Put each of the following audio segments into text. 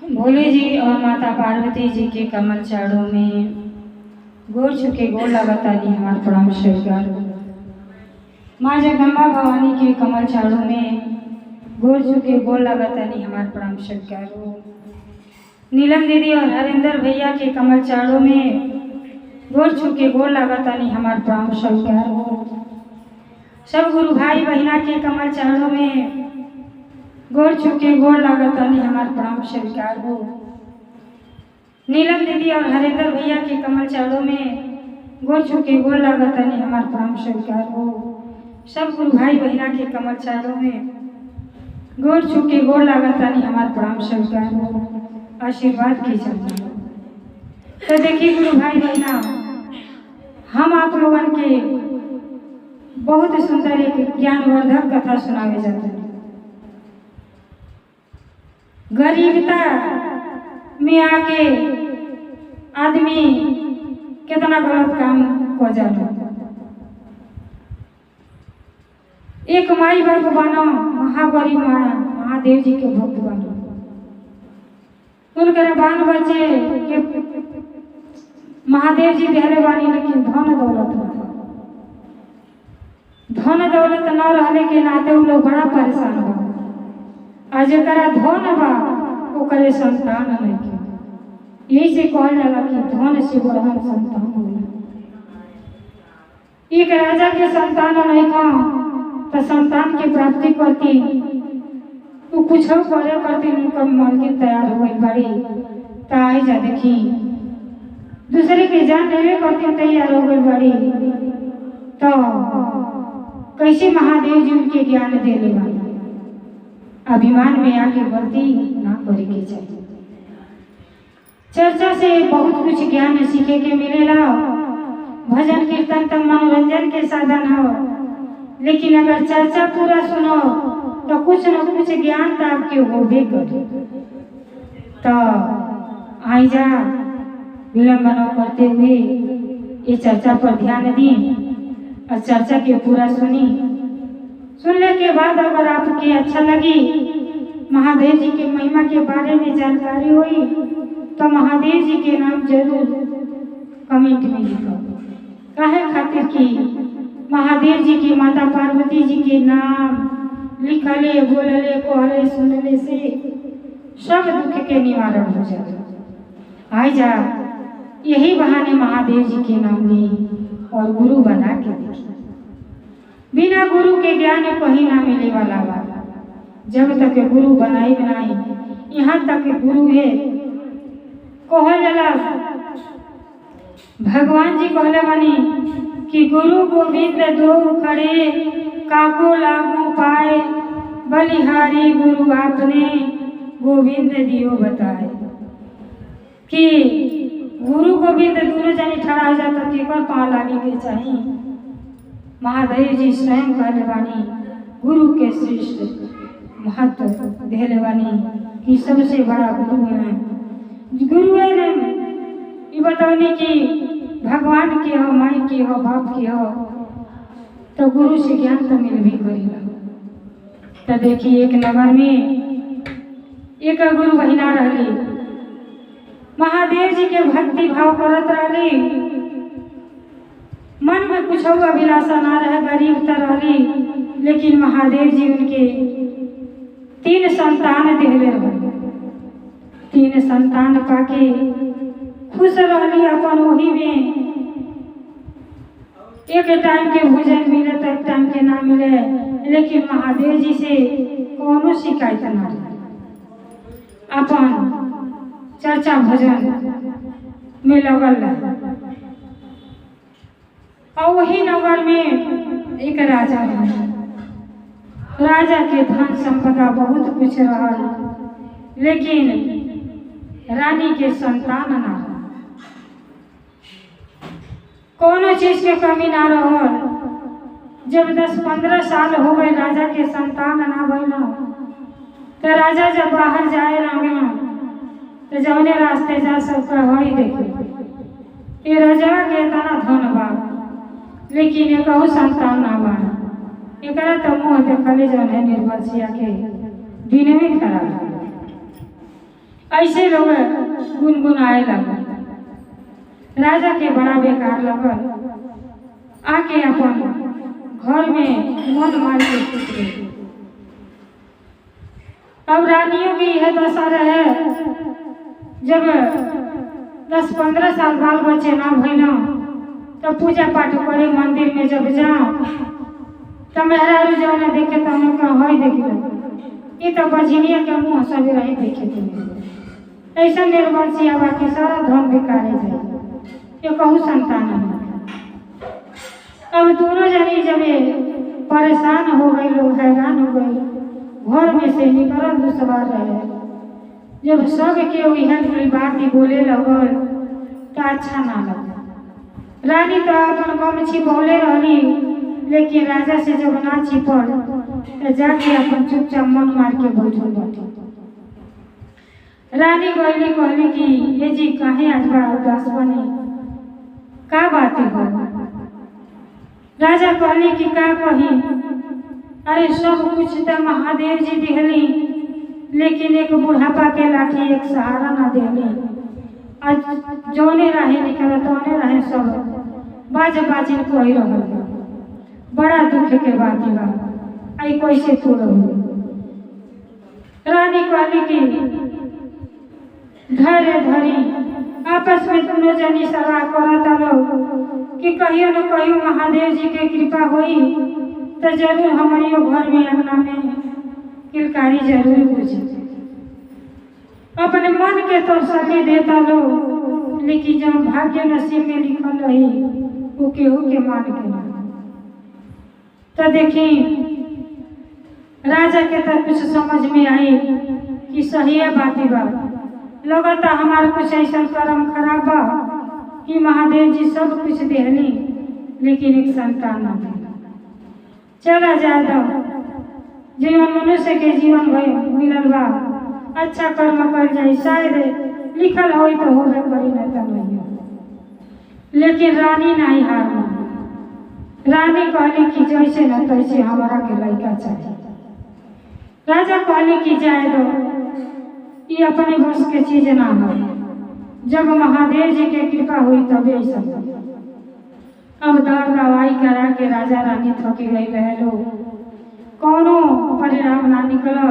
भोले जी और माता पार्वती जी के कमल चारों में गोर छुके गोर लगातानी हमार प्रणाम स्वीकार। माँ जगदम्बा भवानी के कमल चारों में गोर छुके गोर लगातानी हमार प्रणाम स्वीकार। नीलम दीदी और हरिंदर भैया के कमल चारों में गोर छुके गोर लगातानी हमार प्रणाम स्वीकार। सब गुरु भाई बहना के कमल चारों में गोर छुके गोर लागतानी हमार प्रणाम स्वीकार हो। नीलम दीदी और हरिंदर भैया के कमल चारों में गोर छुके गोर लागतानी हमार प्रणाम स्वीकार हो। सब गुरु भाई बहना के कमल चारों में गोर छुके गोर लागतानी हमार प्रणाम स्वीकार हो। आशीर्वाद की चाहिए। तो देखिए गुरु भाई बहना, हम आप लोगन के बहुत सुंदर एक ज्ञानवर्धक कथा सुनावे जाते हैं। गरीबता में आके आदमी कितना गलत काम को जाता। एक माई बाप बनो महागरीब माना महादेव जी के भक्त बनो। उनके बाल बच्चे के महादेव जी देहले बानी, लेकिन धन दौलत न रहने के नाते वो लोग बड़ा परेशान हो। आज जरा धन बा ओकरे संतान नहीं। यही से कहल जाला कि धन से बढ़न संतान होला। एक राजा के संतान नहीं तो संतान की प्राप्ति करती वो कुछ करे करती उनका मालकिन तैयार हो गई बड़ी तो आई जा देखी दूसरे की जान लेवे करती तैयार हो गई बड़ी तो कैसे महादेव जी उनके ज्ञान दे ले वाली। अभिमान में आके गलती ना करे के चाहिए। चर्चा से बहुत कुछ ज्ञान सीखे के मिलेला। भजन कीर्तन तो मनोरंजन के साधन हो, लेकिन अगर चर्चा पूरा सुनो तो कुछ न कुछ ज्ञान तो आपके होबे करे। तो आई जा विलंब न करते हुए ये चर्चा पर ध्यान दी और चर्चा के पूरा सुनने के बाद अगर आपके अच्छा लगी, महादेव जी के महिमा के बारे में जानकारी हुई तो महादेव जी के नाम जरूर कमेंट में लिखो। काहे खातिर कि महादेव जी की माता पार्वती जी के नाम लिखले बोलले कहले सुनले से सब दुख के निवारण हो जाए। आई जा यही बहाने महादेव जी के नाम ली और गुरु बना के देखी। बिना गुरु के ज्ञान कहीं ना मिले वाला बा। जब तक गुरु बनाई यहाँ तक गुरु है कहल जाला। भगवान जी कहले बानी कि गुरु गोविंद दो खड़े काको लागू पाए, बलिहारी गुरु आपने गोविंद दियो बताए। कि गुरु गोविंद दोनों जानी ठड़ा हो जाता केकर पाँव लागे के चाहिए। महादेव जी स्वयं कहले बानी गुरु के श्रेष्ठ महत्व देहले बानी कि सबसे बड़ा गुरु है। गुरु है ने ये बताने कि भगवान के हो, माई के हो, बाप के हो, तो गुरु से ज्ञान तो मिल भी करेगा। तो देखिए एक नगर में एक गुरु बहिना रहली, महादेव जी के भक्ति भाव करत रहली। मन में कुछ अभिलाषा ना रहे, गरीब तो रहली, लेकिन महादेव जी उनके 3 संतान देहले रहली। 3 संतान पाके खुश रहली अपन वही में। एक टाइम के भोजन मिले तो एक टाइम के ना मिले, लेकिन महादेव जी से कोनो शिकायत ना रहे। अपन चर्चा भजन में लगल रहे। और वही नगर में एक राजा है। राजा के धन संपदा बहुत कुछ रहल, लेकिन रानी के संतान ना रहा। कोनो चीज के कमी ना रहल। जब 10-15 साल हो गए राजा के संतान ना भइल तो राजा जब बाहर जाए लगे तो जवने रास्ते जा सबका वही देखे ये राजा के इतना धन बा, लेकिन एक संतान ना बा। एक तो मुँह देखले जौन है निर्बल सिया के दिन में खराब। ऐसे लोग गुनगुनाए लगे। राजा के बड़ा बेकार लगल, आके अपन घर में मन मार के सुत गए। अब रानियों की यह दशा रहे, जब 10-15 साल बाल बच्चे ना भइल तो पूजा पाठ करे मंदिर में जब जाओ तो मेहरारू जौन देखे तो हई देख ये तो बझिनिया के मुँह सब रही देखे थे। ऐसा निर्वंशिया बाकी सारा धन बेकारे जाए, ये कहूँ संतान है। अब दोनों जनी जब परेशान हो गई, लोग हैरान हो गई, घर में से निकल दुश्वार रहे। जब सब के यह बात ही बोले लगल तो अच्छा ना लगा। रानी तो अपन गमछी बोले रही, लेकिन राजा से जब ना छिपल तो जाके अपन चुपचाप मन मार के बैठल बैठी। रानी गईली कहली कि ये जी काहे आज बड़ा उदास बने, का बात है? राजा कहली कि का कही, अरे सब कुछ तो महादेव जी दिहली, लेकिन एक बुढ़ापा के लाठी एक सहारा ना दिहली। आज जौने रहे निकल तौने रहे सब बाज बाजिन कोई रहल, बड़ा दुख के बात बा। आई कैसे तू रहो? रानी कहली कि धैर्य धरी, आपस में दोनों जनी सलाह करत लो कि कहियो न कहियो महादेव जी के कृपा होई तो जरूर हमारियो घर में अंगना में किलकारी जरूर बुझे। अपने मन के तो सली देता लो, लेकिन जब भाग्य नसीब में लिखल रही वो केहू के मान के ना। तो देखी राजा के तो कुछ समझ में आई कि सही बात बा, लगता हमारा कुछ ऐसा कर्म खराब बा कि महादेव जी सब कुछ देहली, लेकिन एक संतान ना दे। चला जाए दो, जीवन मनुष्य के जीवन भई मिलल बा, अच्छा कर्म कर जाए, शायद लिखल हो तो होबे करी न तो नहीं। लेकिन रानी नहीं हार मानी। रानी कहली कि जैसे न तैसे हमारा के लड़का चाहिए। राजा कहली कि जाए दो, ये अपने बस के चीज ना हो, जब महादेव जी के कृपा हुई तब ऐसा। अब दर दवाई करा के राजा रानी थकी गई रहे लोग, कौनो परिणाम ना निकलल।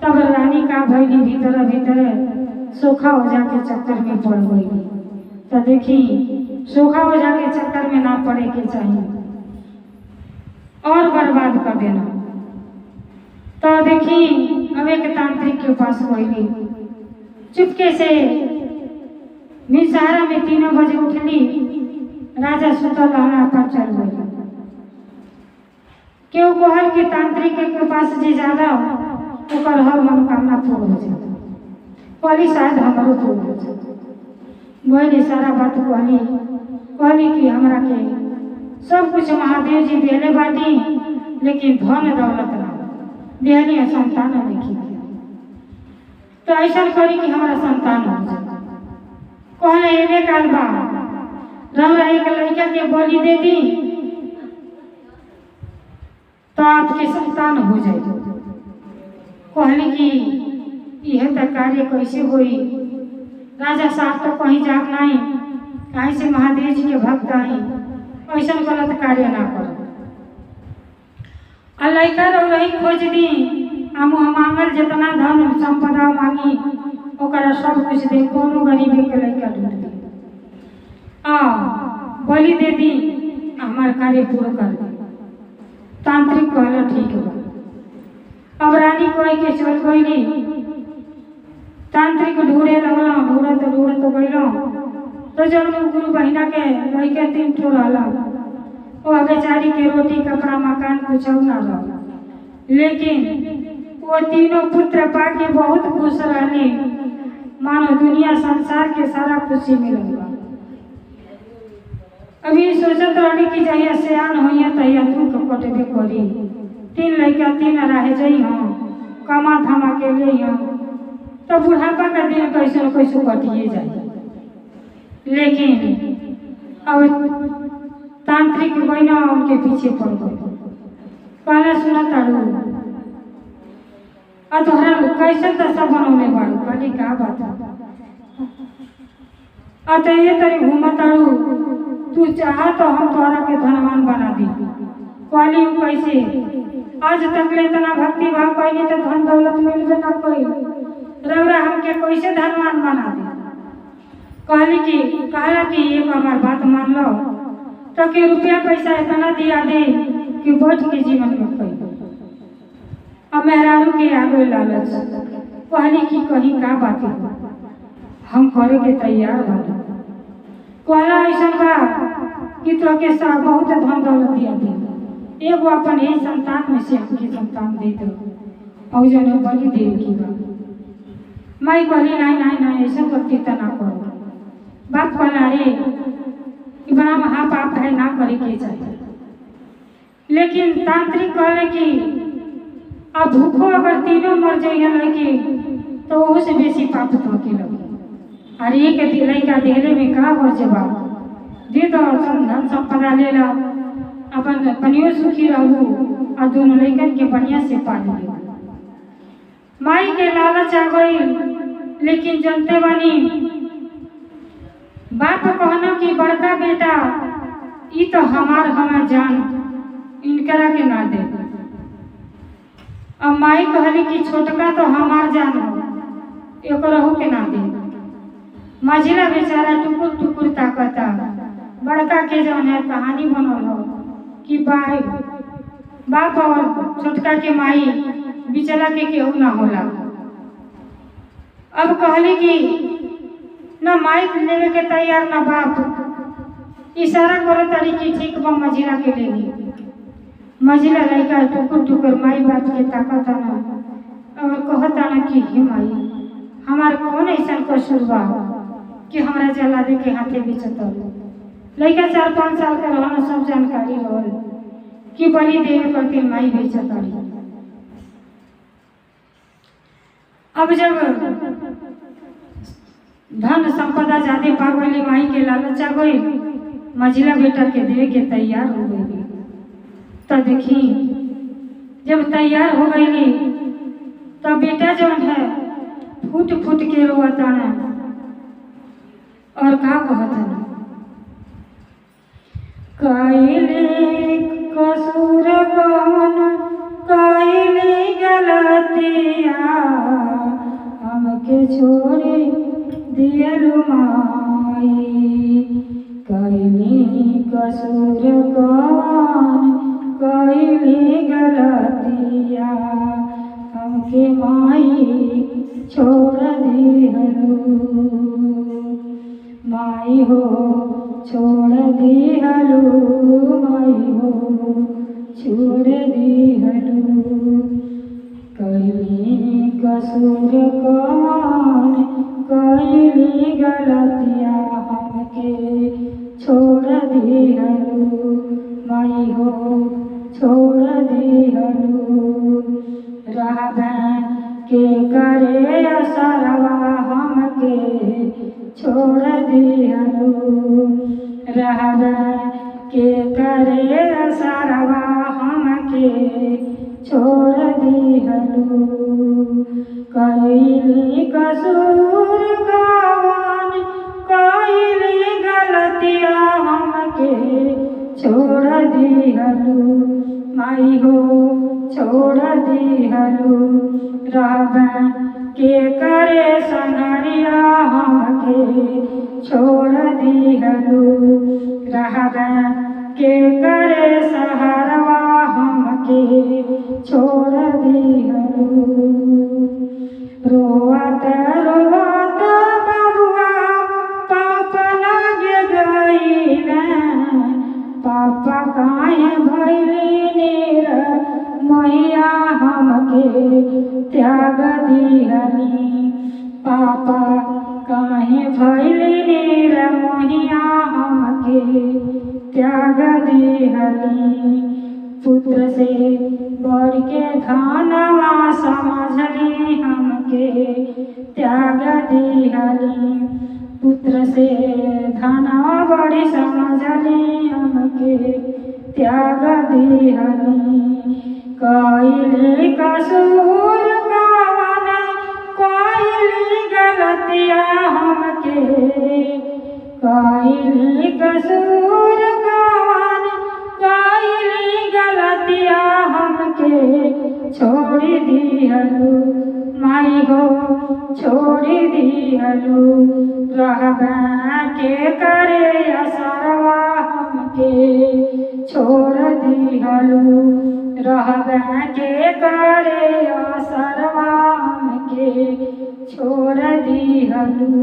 तब रानी का भैली भीतर भीतर सोखा हो जाके चक्कर में पड़ गई। तो देखी सोखा हो जाके चक्कर में ना पड़े के चाहिए और बर्बाद कर देना। तो देखी अब एक तांत्रिक के पास गई, चुपके से निसहारा में 3 बजे उठली। राजा सुतल रहना पर चल गई। केहू कहल कि तांत्रिक के पास जे ज्यादा ओकर हर मनोकामना पूर्ण हो जाए, कहली शायद हमारो पूर्ण हो जाए। वही सारा बात कहली कि हमरा के सब कुछ महादेव जी देले बाटी, लेकिन धन दौलत ना देहनी, संतान नहीं। तो ऐसा करी कि हमारा संतान हो जाए। कहले एने काल बा रौरा एक लड़का के बलि दे दी तो आपके संतान हो जाए। कहली कि यह तो कार्य कैसे होई? राजा साहब तो कहीं जाग नहीं, कहीं से महादेव जी के भक्त आई, ऐसा गलत कार्य ना करो। लड़का रही खोज दी, हम मांगल जितना धन संपदा मांगी ओकरा सब कुछ दे, कोनो गरीबी के लड़का ढूंढ दे, बलि दे दी, हमार कार्य पूरा कर दे। तांत्रिक कहला ठीक बा। अब रानी कोई के चल गई, तांत्रिक ढूंढे लगल, ढूंढत गईलो। तो जब गुरु बहिना के लड़के 3 ठो रहला, वो बेचारी के रोटी कपड़ा मकान कुछ ना रहा, लेकिन वो तीनों पुत्र पाके बहुत खुश रहली, मानो दुनिया संसार के सारा खुशी मिलल। अभी सोचत रहनी कि जहिया सियान होइया तहिया दुख कटबे करी। 3 लड़का 3 रहे जाइ, कमा धमा के ले, तो बुढ़ापा का दिन कैसे कैसे कटिए जाए। लेकिन अब तांत्रिक बहना उनके पीछे पड़ गई। कहला सुना तारू, और तोहरा कैसे दशा बनौले बाड़ू कहली का बात तो ये तरी घूमत आड़ू तू चाह तो हम तोहरा के धनवान बना दी कहली कैसे आज तक ले इतना भक्ति भाव कैली तो धन दौलत मिलबे ना कोई रौरा हमके कैसे धनवान बना दी कहला कि एक हमार बात मान लो तो कि रुपया पैसा इतना दिया दे कि बैठ के जीवन में कोई अब मेहरारू के आगे लालच कहली कि कहीं का बात हम करे के तैयार बने कहला ऐसा बा कि तो के साथ बहुत धन दौलत दिया दे एगो अपन यही संतान में से हमके संतान दे दो और जने बलि देव की बा माई कहली नहीं ऐसा गलती तो ना करो बाप कहला रे कि बड़ा महापाप है ना करे के चाहिए लेकिन तांत्रिक कहले कि अब भूखो अगर तीनों मर जाइए लड़की तो उससे बेसी पाप तो के लगे अरे एक लड़का देहले में का हो जवाब दे दो धन संपदा ले लो अपन पनियो सुखी रहू और दोनों लड़कन के बढ़िया से पाल ले माई के लालच आ गई लेकिन जनते बनी बाप कहना कि बड़का बेटा ई तो हमार जान इनकरा के ना दे अब माई कहली कि छोटका तो हमार जान हो एक रहू के ना दे मझिला बेचारा टुकुर टुकुर ताकता बड़का के जौन है कहानी बनल हो कि बाप और छोटका के माई बिचला के केहू ना होला अब कहली कि ना माई लेवे के तैयार ना बाप इशारा करो तारी कि ठीक बा मझिला के लेनी मझिला लड़का टुकुर टुकुर माई बाप के ताकत ना और कहता ना कि हे माई हमार कौन ऐसा कसूर बा कि हमरा जला दे के हाथे बेचतल लड़का 4-5 साल का रहना सब जानकारी रहल कि बलि देवे करके माई बेचतल अब जब धन संपदा ज्यादा पा गई माई के लालच आ गई मझिला बेटा के दे के तैयार हो गई तो देखी जब तैयार हो गई तो बेटा जो है फूट फूट के रोता है और का कहता है कैले कसूर कौन कैले गलतिया हमके छोड़े दियलु माई कैले कसूर कौन कैले गलतिया हमके माई छोड़ दिहलु माई हो छोड़ दिहलु माई हो छोड़ दिहलु कैले कसूर कौन कैली गलतिया हमके छोड़ दिहलु माई हो छोड़ दिहलु रहबैन के करे असरवा हमके छोड़ दिहलु रहबैन के करे असरवा हमके छोड़ दिहलु कैली कसूर कौन कैली गलतिया हमके छोड़ दिहलु माई हो छोड़ दिहलु रहबैन के करे संगरिया हमके छोड़ दिहलु रहबैन के करे सहरवा हमके छोड़ दिहलु रोवत रोवत बबुआ पाप लागे गईले पापा काहे भइली नीर मैया हमके त्याग दिहली पापा काहे भइली नीर मैया हमके त्याग दिहली पुत्र से बढ़ के धनवा समझली हमके त्याग दिहली पुत्र से धनवा बड़ी समझली हमके त्याग दिहली कैले कसूर का कोइली गलतिया हमके कोइली कसूर कवन कोइली गलतिया हमके छोड़ दिहलू माई हो छोड़ दिहलू रहबा के करे असरवा हमके छोड़ दिहलू रहबा के करे असरवा हमके छोड़ दिहलू।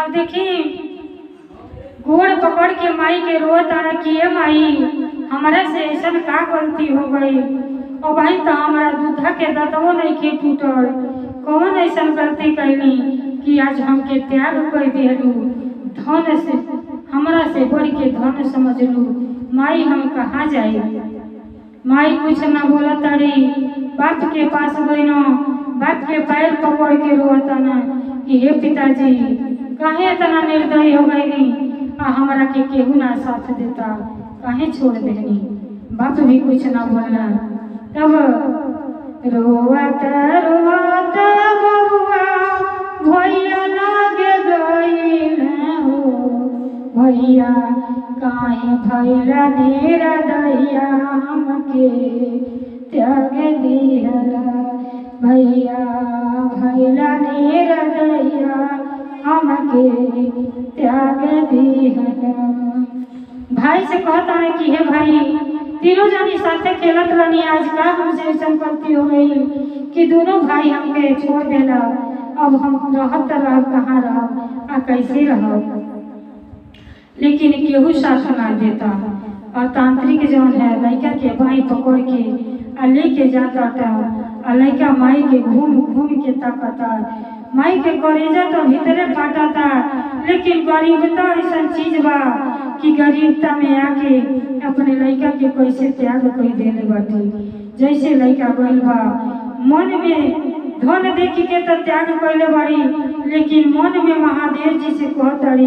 अब देखी गोड़ पकड़ के माई के रो तारा किए माई हमारे से ऐसा का गलती हो गई और भाई तो हमारा दूधा के दतवो नहीं के टूटल कौन ऐसा गलती कैली कि आज हमके त्याग कर दिलू धन से हमरा से बढ़ के धन समझ लू माई हम कहाँ जाए माई कुछ ना बोला तारी बाप के पास गईनो बाप के पैर पकड़ के रोता ना कि हे पिताजी काहे इतना निर्दयी हो गई हमारा के केहू ना साथ देता काहे छोड़ देनी बाप भी कुछ ना बोलना तब रोवत रोवत बबुआ भैया लागे गईल हो भैया काहे भैला नेरा दैया हमके त्याग दिहला भैया भैला नेरा दैया हमके त्याग दिहला। भाई से कहता है कि हे भाई तीनों जनी साथे खेलत रहनी आज का हमसे ऐसा गलती हो गई कि दोनों भाई हमके छोड़ देला अब हम रहत रह कहाँ रह आ कैसे रह लेकिन केहू साथ ना देता और तांत्रिक जौन है लड़का के भाई पकड़ के आ लेके जाता था आ लड़का माई के घूम घूम के ताकता माई के करेजा तो भीतरे फाटा था लेकिन गरीबता ऐसा चीज बा कि गरीबता में आके अपने लड़का के कैसे त्याग कर देले बाटे जैसे लड़का गइल बा मन में धन देखी के तो त्याग कैले बड़ी लेकिन मन में महादेव जी से कहतड़ी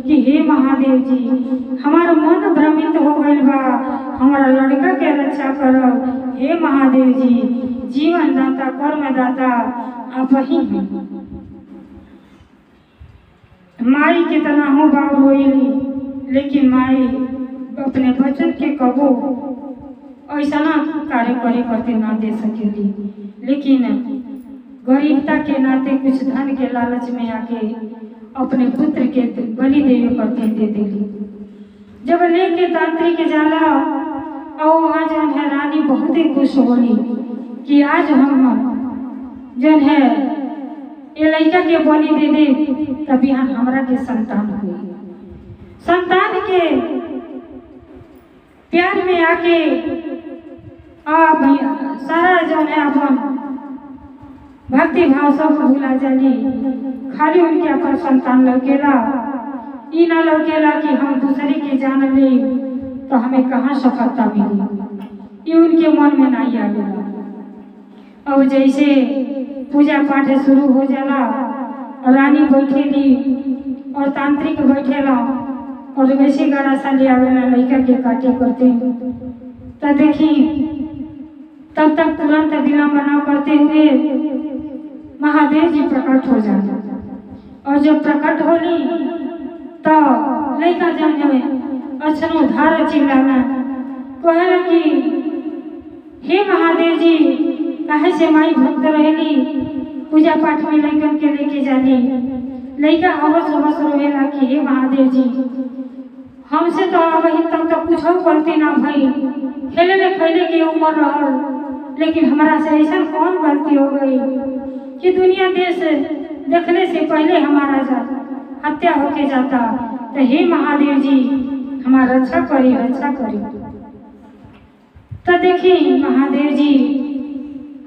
कि हे महादेव जी हमारा मन भ्रमित हो गइल बा हमारा लड़का के रक्षा करब हे महादेव जी जीवन दाता कर्म दाता आप ही हैं। माई कितना हो बाबू रोइली लेकिन माई अपने बचन के कबो ऐसा ना कार्य करे करते ना दे सकेली लेकिन गरीबता के नाते कुछ धन के लालच में आके अपने पुत्र के बलि देवे करते दे देली। जब लेके तांत्रिक जाला और वहाँ जन है रानी बहुत ही खुश होली कि आज हम जन है ये लड़का के बलि दे दे तभी हमरा के संतान हुई संतान के प्यार में आके सारा जन है अपन भक्ति भाव सब भूला जाली खाली उनके अपन संतान लौकेला ई ना लौकेला कि हम दूसरे के जान ले तो हमें कहाँ सफलता मिली ये उनके मन में नहीं आ गया। अब जैसे पूजा पाठ शुरू हो जाला रानी बैठेली और तांत्रिक बैठेला और वैसे गड़ा सा ले आवेला लड़का के काटे करते तो देखी तब तक तुरंत विलंबना करते हुए महादेव जी प्रकट हो जाते और जब प्रकट होली तो लड़का जन है अछनो धार चिल्लाना कहला कि हे महादेव जी काहे से माई भक्त रहेली पूजा पाठ में लड़कन के लेके जाली लड़का अवस अवस रोहेला कि हे महादेव जी हमसे तो अब तक तो कुछ गलती ना भई खेले खेले की उम्र रहल लेकिन हमारा से ऐसा कौन गलती हो गई कि दुनिया देश देखने से पहले हमारा हत्या होके जाता तो हे महादेव जी हमारा रक्षा करी। तो देखी महादेव जी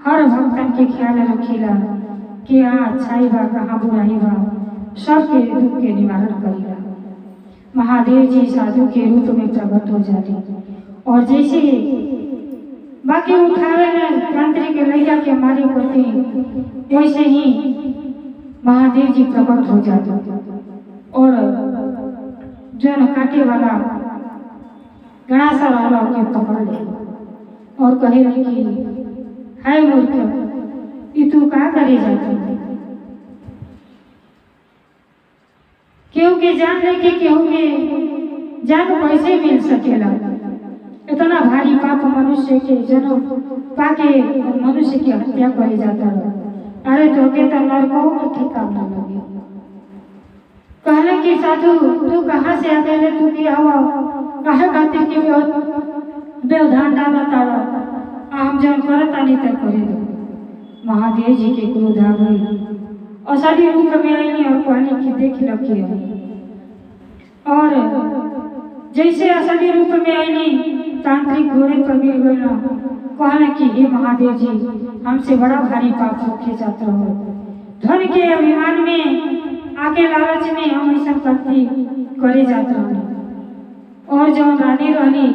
हर भक्तन के ख्याल रखीला कि हाँ अच्छाई बा कहाँ बुराई बा सबके दुख के निवारण करीला। महादेव जी साधु के रूप में प्रकट हो जाते और जैसे बाकी उठावे में तांत्रिक लैया के मारे करते वैसे ही महादेव जी प्रकट हो जाते और जन काटे वाला गणासा वाला के पकड़ ले और कहे कि हाय मूर्ख ये तू का करे जाती के जान लेके केहू के जान कैसे मिल सकेला। इतना भारी पाप मनुष्य के जन्म पाके मनुष्य की हत्या करे जाता है। अरे तोके तो नरकों में ठिकाना लगे। कहले कि साधु तू कहाँ से अकेले तू की हवा कहे खातिर की व्यवधान डाला तारा हम जन करता नहीं तक करे दो। महादेव जी के क्रोध आ गई। असली रूप में आई और कहने की देख लगी और जैसे असली रूप में आई तांत्रिक घोड़े पर गिर गई ना कहने की हे महादेव जी हमसे बड़ा भारी पाप होके जाता हो। धन के अभिमान में आके लालच में हम ऐसा करती करे जाता हूँ। और जो रानी रहली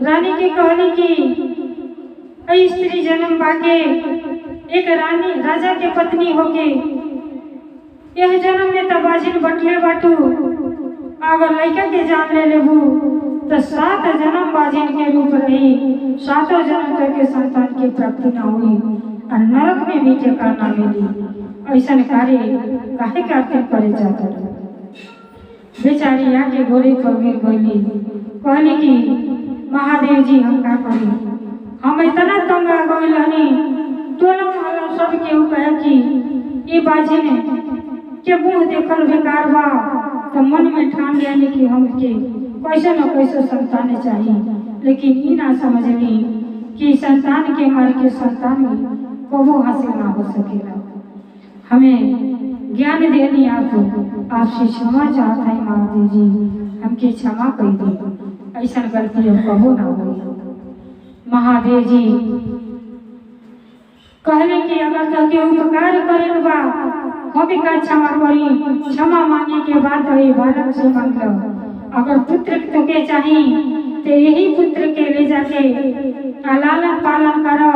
रानी की कहनी की स्त्री जन्म पाके एक रानी राजा के पत्नी होके यह जन्म में तबाजिन बटले बाटू अगर लड़का के जान ले लेबू तो 7 जन्म बाजिन के रूप रही 7 जन्म तक के संतान की प्राप्ति न हुई और नरक में भी ठिकाना मिली। ऐसा कार्य काहे करते करे जाता बेचारी आके घोड़े पर गिर गई कहली कि महादेव जी हम का करी हम इतना तंग आ गई टोला मोहल्ला सब केहू कहे कि ये बाजिन के मुँह देखल बेकार बा तो मन में ठान लिया कि हमके कैसे न कैसे संतान चाहिए। लेकिन ये ना समझली कि संतान के मार के संतान कबो हासिल ना हो सकेला। हमें ज्ञान देनी आपसे क्षमा चाहता है महादेव जी हमके क्षमा कर दी ऐसा गलती अब कबो ना हो। महादेव जी कहले कि अगर तके उपकार करे बा हम का क्षमा करी क्षमा मांगे के बाद ये बालक से मांग लो। अगर पुत्र तके चाहिए तो यही पुत्र के ले जाके लालन पालन करो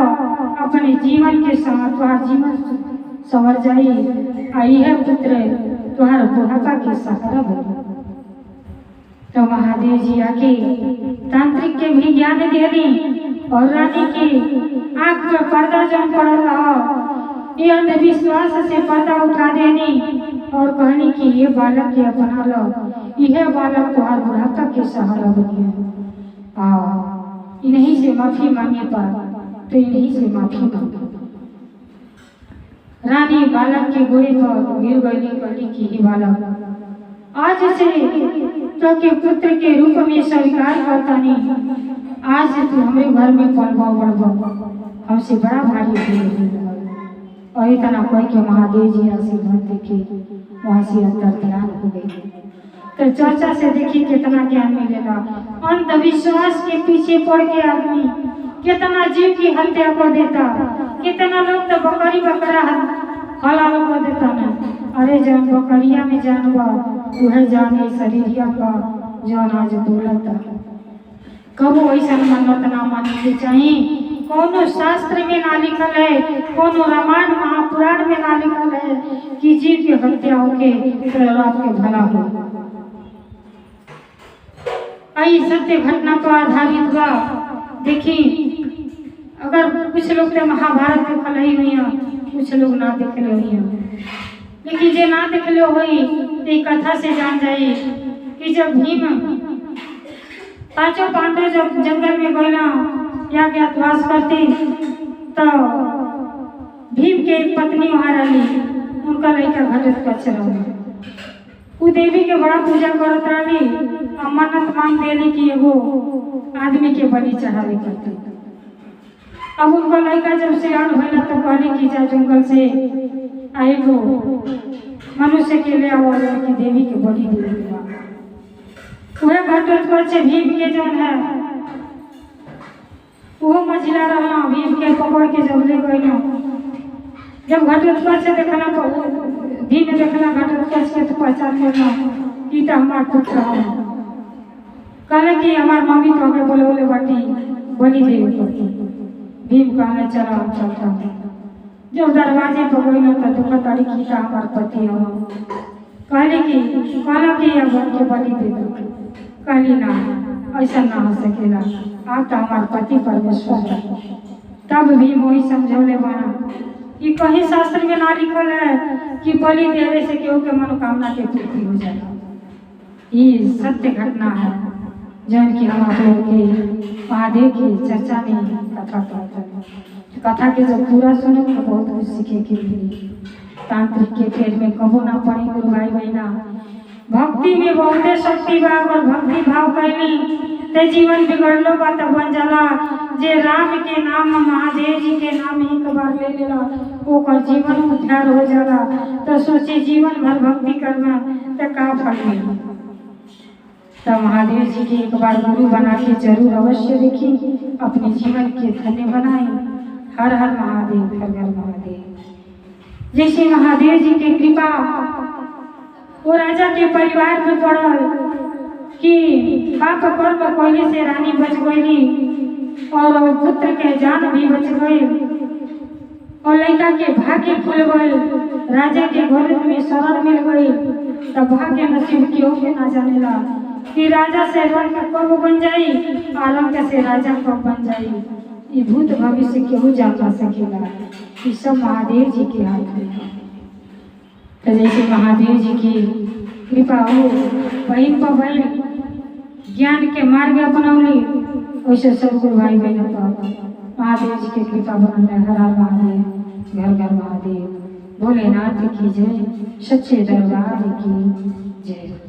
अपने जीवन के साथ तुम्हारा जीवन संवर जाई यह पुत्र तुम्हारा बुढ़ापा के सहारा बने। तो महादेव जी आके तांत्रिक के भी ज्ञान दे दी और रानी की आंख पर पर्दा जम पड़ रहा ये अंधविश्वास से पर्दा उठा देनी और कहनी कि ये बालक के अपना लो यह बालक तुम्हारा बुढ़ापा के सहारा बनिए। इन्हीं से माफी मांगे पर तो इन्हीं से माफी मांगे। रानी बालक के गोरे पर गिर गई कहली कि हे बालक आज से तो के पुत्र के रूप में स्वीकार करता नहीं। आज से तू हमारे घर में पलवा बढ़वा हमसे बड़ा भारी और इतना कोई के महादेव जी आशीर्वाद देखे वहाँ से अंतर ध्यान हो गई। तो चर्चा से देखिए कितना ज्ञान मिलेगा। अंधविश्वास के पीछे पड़ के आदमी कितना जीव की हत्या कर देता। कितना लोग तो बकरी बकरा हलाल कर देता ना। अरे जब बकरिया में जानवा वह जाने शरीरिया का जौन आज बोलता कबो ऐसा मन्नत ना माने के चाहिए। कोनो शास्त्र में ना लिखल है कोनो रामायण महापुराण में ना लिखल है कि जीव की हत्या होके आपके भला हो। आई सत्य घटना पर आधारित बा। देखी अगर कुछ लोग तो महाभारत देखल ही हुई कुछ लोग ना देखले हुई लेकिन जे ना देखले हुई तो कथा से जान जाए कि जब भीम 5 पांडव जब जंगल में गए या ज्ञातवास करते तो भीम के एक पत्नी वहाँ रही उनका लड़का घटोत्कच रहा। वो देवी के बड़ा पूजा करत रही मन्नत मांग देली कि एगो आदमी के बलि चढ़ावे करते। अब उनका लड़का जब सियान भैला तो कहली कि जा जंगल से आए गो मनुष्य के ले आओ कि देवी के बलि दे वह घटोत्कच भीम के जौन है वो मझिला रहा भीम के पकड़ के जब ले गई जब घटोत्कच से देखला भीम देखला घटोत्कच के तो पहचान करना कि तो हमार पुत्र है। कहले कि हमार मम्मी तो हमें बोले बाटी बलि दे भीम कहले चला हम चलता हूँ। जब दरवाजे पर गई तो दुख ताड़ी की हमार पति हो कहले कि अब के बलि दे दो। कहली ना ऐसा ना हो सकेला आप तो हमारे पति परमेश्वर है। तब भी वही समझौले बना ये कहीं शास्त्र में ना लिखल है कि बलि देने से केहू के मनोकामना के पूर्ति हो जाए। ये सत्य घटना है जौन की हम आप लोग के महादेव की चर्चा में कथा करते हैं। कथा के जब पूरा सुनो तो बहुत कुछ सीखे के लिए। तांत्रिक के पेट में कबो ना पड़ी गुरु भाई बहना। भक्ति में बहुते शक्ति बा और भक्ति भाव कैली ते जीवन बिगड़लो बा तब बन जाला। जे राम के नाम महादेव जी के नाम एक बार ले लेला ओकर जीवन उद्धार हो जाला। तो सोचे जीवन भर भक्ति करना तो का फल मिली। तो महादेव जी के एक बार गुरु बना के जरूर अवश्य देखी, अपने जीवन के धन्य बनाए। हर हर महादेव, हर हर महादेव। जैसे महादेव जी की कृपा वो राजा के परिवार में पड़ल कि पाप कर्म कोयले से रानी बच गई और पुत्र के जान भी बच गई और लड़का के भाग्य खुल गई। राजा के घर में शरण मिल गई। तब भाग्य नसीब क्यों के ना जानेला कि राजा से रंग कब बन जाई और रंग से राजा कब बन जाई। ये भूत भविष्य केहू जान सकेला। ये सब महादेव जी के हाथ में है। तो जैसे महादेव जी की कृपा हो बहन पर बहन ज्ञान के मार्ग अपनौली, वैसे सब गुरु भाई बहनों पर महादेव जी की कृपा बनल है। हर हर महादेव, घर घर महादेव। भोलेनाथ की जय, सच्चे दरबार की जय।